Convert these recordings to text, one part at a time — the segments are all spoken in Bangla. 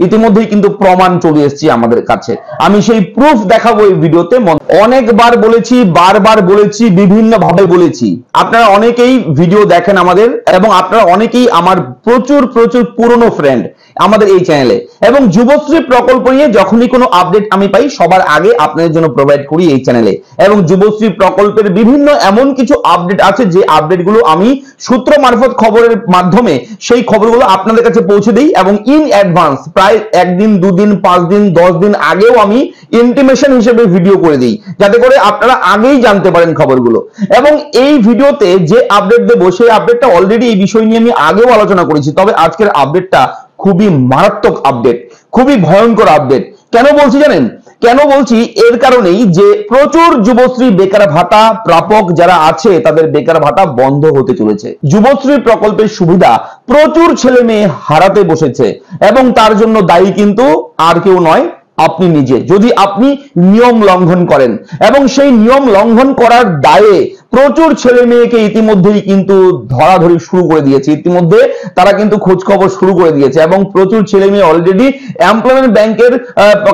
ইতিমধ্যেই কিন্তু প্রমাণ চলে এসেছে আমাদের কাছে। আমি সেই প্রুফ দেখাবো এই ভিডিওতে। অনেকবার বলেছি, বারবার বলেছি, বিভিন্ন ভাবে বলেছি। আপনারা অনেকেই ভিডিও দেখেন আমাদের, এবং আপনারা অনেকেই আমার প্রচুর প্রচুর পুরনো ফ্রেন্ড আমাদের এই চ্যানেলে, এবং যুবশ্রী প্রকল্প নিয়ে যখনই কোনো আপডেট আমি পাই সবার আগে আপনাদের জন্য প্রোভাইড করি এই চ্যানেলে। এবং যুবশ্রী প্রকল্পের বিভিন্ন এমন কিছু আপডেট আছে যে আপডেটগুলো আমি সূত্র মারফত খবরের মাধ্যমে সেই খবরগুলো আপনাদের কাছে পৌঁছে দিই, এবং ইন অ্যাডভান্স প্রায় একদিন, দুদিন, 5 দিন, 10 দিন আগেও আমি ইন্টিমেশন হিসেবে ভিডিও করে দিই, যাতে করে আপনারা আগেই জানতে পারেন খবরগুলো। এবং এই ভিডিওতে যে আপডেট দেবো সেই আপডেটটা অলরেডি এই বিষয় নিয়ে আমি আগেও আলোচনা করেছি, তবে আজকের আপডেটটা খুবই মারাত্মক আপডেট, খুবই ভয়ঙ্কর আপডেট। কেন বলছি জানেন? কেন বলছি? এর কারণেই যে প্রচুর যুবশ্রী বেকার ভাতা প্রাপক যারা আছে তাদের বেকার ভাতা বন্ধ হতে চলেছে। যুবশ্রী প্রকল্পের সুবিধা প্রচুর ছেলে মেয়ে হারাতে বসেছে, এবং তার জন্য দায়ী কিন্তু আর কেউ নয়, আপনি নিজে। যদি আপনি নিয়ম লঙ্ঘন করেন, এবং সেই নিয়ম লঙ্ঘন করার দায়ে প্রচুর ছেলে মেয়েকে ইতিমধ্যেই কিন্তু ধরাধরি শুরু করে দিয়েছে, ইতিমধ্যে তারা কিন্তু খোঁজ খবর শুরু করে দিয়েছে, এবং প্রচুর ছেলে মেয়ে অলরেডি এমপ্লয়মেন্ট ব্যাংকের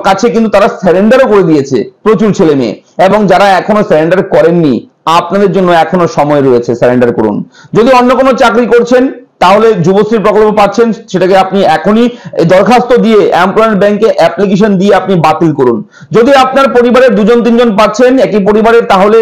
কাছে কিন্তু তারা সারেন্ডারও করে দিয়েছে, প্রচুর ছেলে মেয়ে। এবং যারা এখনো সারেন্ডার করেননি, আপনাদের জন্য এখনো সময় রয়েছে, সারেন্ডার করুন। যদি অন্য কোনো চাকরি করছেন তাহলে যুবশ্রী প্রকল্প পাচ্ছেন, সেটাকে আপনি এখনই দরখাস্ত দিয়ে এমপ্লয়মেন্ট ব্যাংকে অ্যাপ্লিকেশন দিয়ে আপনি বাতিল করুন। যদি আপনার পরিবারে 2-3 জন পাচ্ছেন একই পরিবারে, তাহলে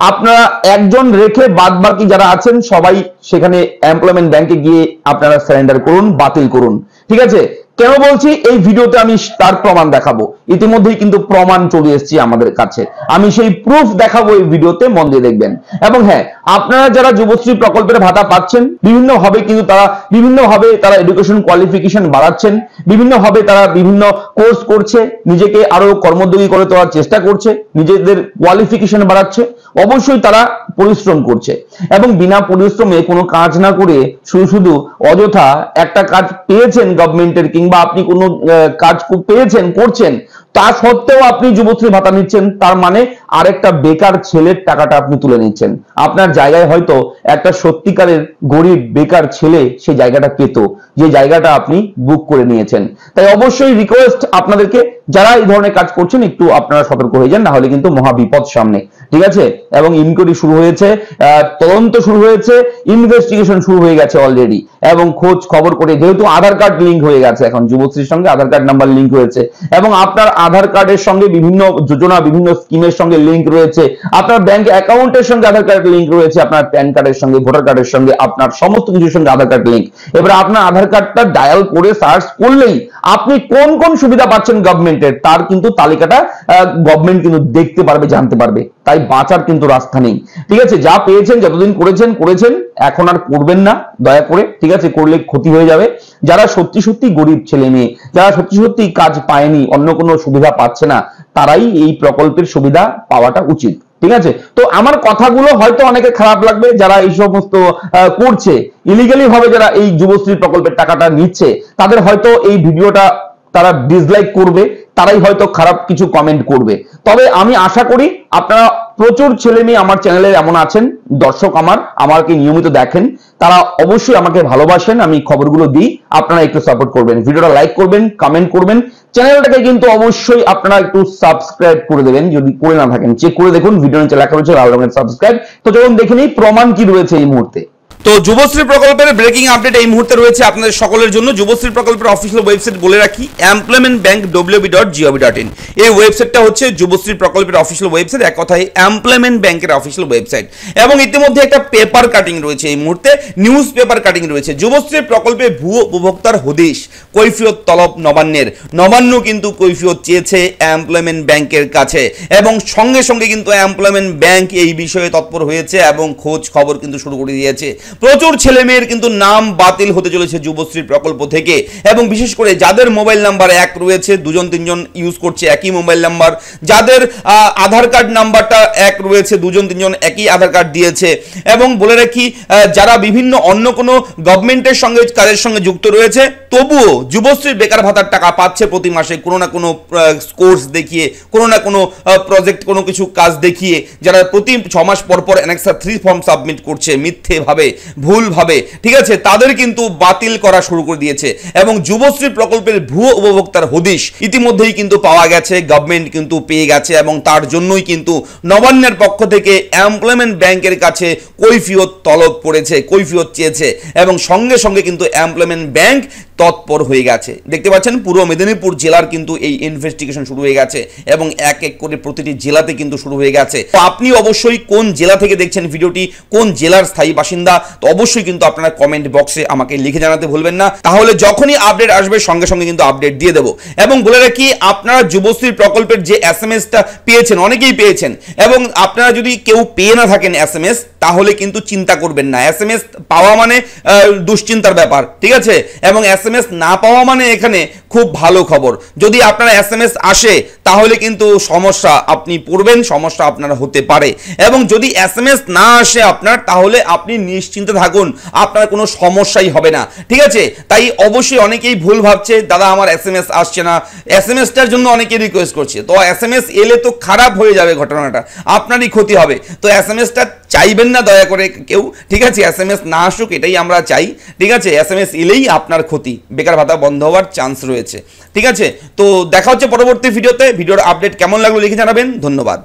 আপনারা একজন রেখে বাদ বাকি যারা আছেন সবাই সেখানে এমপ্লয়মেন্ট ব্যাংকে গিয়ে আপনারা সারেন্ডার করুন, বাতিল করুন। ঠিক আছে? কেন বলছি? এই ভিডিওতে আমি তার প্রমাণ দেখাবো। ইতিমধ্যেই কিন্তু প্রমাণ চলে এসেছে আমাদের কাছে। আমি সেই প্রুফ দেখাবো এই ভিডিওতে, মন দিয়ে দেখবেন। এবং হ্যাঁ, আপনারা যারা যুবশ্রী প্রকল্পের ভাতা পাচ্ছেন, বিভিন্নভাবে কিন্তু তারা এডুকেশন কোয়ালিফিকেশন বাড়াচ্ছেন, বিভিন্নভাবে তারা বিভিন্ন কোর্স করছে, নিজেকে আরো কর্মোদ্যোগী করে তোলার চেষ্টা করছে, নিজেদের কোয়ালিফিকেশন বাড়াচ্ছে। অবশ্যই তারা পরিশ্রম করছে, এবং বিনা পরিশ্রমে কোনো কাজ না করে শুধু অযথা একটা কাজ পেয়েছেন গভর্নমেন্টের, কিংবা আপনি কোনো কাজ পেয়েছেন, করছেন, তা সত্ত্বেও আপনি যুবশ্রী ভাতা নিচ্ছেন, তার মানে আরেকটা বেকার ছেলের টাকাটা আপনি তুলে নিচ্ছেন। আপনার জায়গায় হয়তো একটা সত্যিকারের গরিব বেকার ছেলে সেই জায়গাটা পেত, যে জায়গাটা আপনি বুক করে নিয়েছেন। তাই অবশ্যই রিকোয়েস্ট আপনাদেরকে, যারা এই ধরনের কাজ করছেন একটু আপনারা সতর্ক হয়ে যান, না হলে কিন্তু মহা বিপদ সামনে। ঠিক আছে? এবং ইনকোয়ারি শুরু হয়েছে, তদন্ত শুরু হয়েছে, ইনভেস্টিগেশন শুরু হয়ে গেছে অলরেডি, এবং খোঁজ খবর করে, যেহেতু আধার কার্ড লিঙ্ক হয়ে গেছে, এখন যুবশ্রীর সঙ্গে আধার কার্ড নাম্বার লিঙ্ক হয়েছে, এবং আপনার আধার কার্ডের সঙ্গে বিভিন্ন যোজনা, বিভিন্ন স্কিমের সঙ্গে লিঙ্ক রয়েছে, আপনার ব্যাংক অ্যাকাউন্টের সঙ্গে আধার কার্ড লিঙ্ক রয়েছে, আপনার প্যান কার্ডের সঙ্গে, ভোটার কার্ডের সঙ্গে, আপনার সমস্ত কিছুর সঙ্গে আধার কার্ড লিঙ্ক। এবার আপনার আধার কার্ডটা ডায়াল করে সার্চ করলেই আপনি কোন কোন সুবিধা পাচ্ছেন গভর্নমেন্টের, তার কিন্তু তালিকাটা গভর্নমেন্ট কিন্তু দেখতে পারবে, জানতে পারবে। তাই বাঁচার কিন্তু রাস্তা নেই। ঠিক আছে? যা পেয়েছেন, যতদিন করেছেন, এখন আর করবেন না দয়া করে। ঠিক আছে? করলে ক্ষতি হয়ে যাবে। যারা সত্যি সত্যি গরিব ছেলে মেয়ে, যারা সত্যি সত্যি কাজ পায়নি, অন্য কোনো সুবিধা পাচ্ছে না, তারাই এই প্রকল্পের সুবিধা পাওয়াটা উচিত। ঠিক আছে? তো আমার কথাগুলো হয়তো অনেকে খারাপ লাগবে, যারা এই সমস্ত করছে ইলিগালি ভাবে, যারা এই যুবশ্রী প্রকল্পের টাকাটা নিচ্ছে, তাদের হয়তো এই ভিডিওটা তারা ডিসলাইক করবে, তারাই হয়তো খারাপ কিছু কমেন্ট করবে। তবে আমি আশা করি আপনারা, প্রচুর ছেলে মেয়ে আমার চ্যানেলে এমন আছেন, দর্শক আমাকে নিয়মিত দেখেন, তারা অবশ্যই আমাকে ভালোবাসেন, আমি খবরগুলো দিই, আপনারা একটু সাপোর্ট করবেন, ভিডিওটা লাইক করবেন, কমেন্ট করবেন, চ্যানেলটাকে কিন্তু অবশ্যই আপনারা একটু সাবস্ক্রাইব করে দেবেন, যদি করে না থাকেন চেক করে দেখুন, ভিডিও নিচে লেখা রয়েছে লাল রঙের সাবস্ক্রাইব। তো চলুন দেখে নিই প্রমাণ কি রয়েছে এই মুহূর্তে। তো যুবশ্রী প্রকল্পের ব্রেকিং আপডেট এই মুহূর্তে রয়েছে আপনাদের সকলের জন্য। যুবশ্রী প্রকল্পের অফিসিয়াল ওয়েবসাইট বলে রাখি, employmentbank.wb.gov.in। এই ওয়েবসাইটটা হচ্ছে যুবশ্রী প্রকল্পের অফিসিয়াল ওয়েবসাইট, এক কথায় এমপ্লয়মেন্ট ব্যাংকের অফিসিয়াল ওয়েবসাইট। এবং ইতিমধ্যে একটা পেপার কাটিং রয়েছে এই মুহূর্তে, নিউজ পেপার কাটিং রয়েছে। যুবশ্রী প্রকল্পে ভুয়ো উপভোক্তার হদিশ, কৈফিয়ত তলব নবান্নের। নবান্ন কিন্তু কৈফিয়ত চেয়েছে এমপ্লয়মেন্ট ব্যাংকের কাছে, এবং সঙ্গে সঙ্গে কিন্তু এমপ্লয়মেন্ট ব্যাংক এই বিষয়ে তৎপর হয়েছে এবং খোঁজ খবর কিন্তু শুরু করে দিয়েছে। প্রচুর ছেলে মেয়ের কিন্তু নাম বাতিল হতে চলেছে যুবশ্রী প্রকল্প থেকে, এবং বিশেষ করে যাদের মোবাইল নাম্বার এক রয়েছে, 2-3 জন ইউজ করছে একই মোবাইল নাম্বার, যাদের আধার কার্ড নাম্বারটা এক রয়েছে, 2-3 জন একই আধার কার্ড দিয়েছে। এবং বলে রাখি, যারা বিভিন্ন অন্য কোনো গভর্নমেন্টের সঙ্গে কাজের সঙ্গে যুক্ত রয়েছে, তবুও যুবশ্রীর বেকার ভাতার টাকা পাচ্ছে প্রতি মাসে কোনো না কোনো কোর্স দেখিয়ে, কোনো না কোনো প্রজেক্ট, কোনো কিছু কাজ দেখিয়ে, যারা প্রতি 6 মাস পর পর অ্যানেক্সার 3 ফর্ম সাবমিট করছে মিথ্যেভাবে, ভুলভাবে, ঠিক আছে, তাদের কিন্তু বাতিল করা শুরু করে দিয়েছে এবং যুবশ্রী প্রকল্পের ভুয়ো উপভোক্তার হদিশ ইতিমধ্যেই কিন্তু পাওয়া গেছে, গভর্নমেন্ট কিন্তু পেয়ে গেছে এবং তার জন্যই কিন্তু নবান্নের পক্ষ থেকে এমপ্লয়মেন্ট ব্যাংকের কাছে কৈফিয়ত তলব করেছে, কৈফিয়ত চেয়েছে এবং সঙ্গে সঙ্গে কিন্তু এমপ্লয়মেন্ট ব্যাংক তৎপর হয়ে গেছে। দেখতে পাচ্ছেন পূর্ব মেদিনীপুর জেলার কিন্তু এই ইনভেস্টিগেশন শুরু হয়ে গেছে এবং এক এক করে প্রতিটি জেলাতে কিন্তু শুরু হয়ে গেছে। তো আপনি অবশ্যই কোন জেলা থেকে দেখছেন ভিডিওটি, কোন জেলার স্থায়ী বাসিন্দা, তো অবশ্যই কিন্তু আপনারা কমেন্ট বক্সে আমাকে লিখে জানাতে ভুলবেন না, তাহলে যখনই আপডেট আসবে সঙ্গে সঙ্গে কিন্তু আপডেট দিয়ে দেবো। এবং বলে রাখি, আপনারা যুবশ্রী প্রকল্পের যে SMS-টা পেয়েছেন, অনেকেই পেয়েছেন, এবং আপনারা যদি কেউ পেয়ে না থাকেন SMS, তাহলে কিন্তু চিন্তা করবেন না। SMS পাওয়া মানে দুশ্চিন্তার ব্যাপার, ঠিক আছে, এবং SMS না পাওয়া মানে এখানে খুব ভালো খবর। যদি আপনার SMS আসে তাহলে কিন্তু সমস্যা আপনি পড়বেন, সমস্যা আপনার হতে পারে, এবং যদি SMS না আসে আপনার, তাহলে আপনি নিশ্চিন্তে থাকুন, আপনার কোনো সমস্যাই হবে না, ঠিক আছে। তাই অবশ্যই অনেকেই ভুল ভাবছে, দাদা আমার SMS আসছে না, SMS-টার জন্য অনেকেই রিকোয়েস্ট করছে। তো SMS এলে তো খারাপ হয়ে যাবে ঘটনাটা, আপনারই ক্ষতি হবে। তো SMS-টা চাইবেন না দয়া করে কেউ, ঠিক আছে, SMS না আসুক এটাই আমরা চাই, ঠিক আছে। SMS এলেই আপনার ক্ষতি, বেকার ভাতা বন্ধ হওয়ার চান্স রয়েছে, ঠিক আছে। তো দেখা হচ্ছে পরবর্তী ভিডিওতে। ভিডিওর আপডেট কেমন লাগলো লিখে জানাবেন। ধন্যবাদ।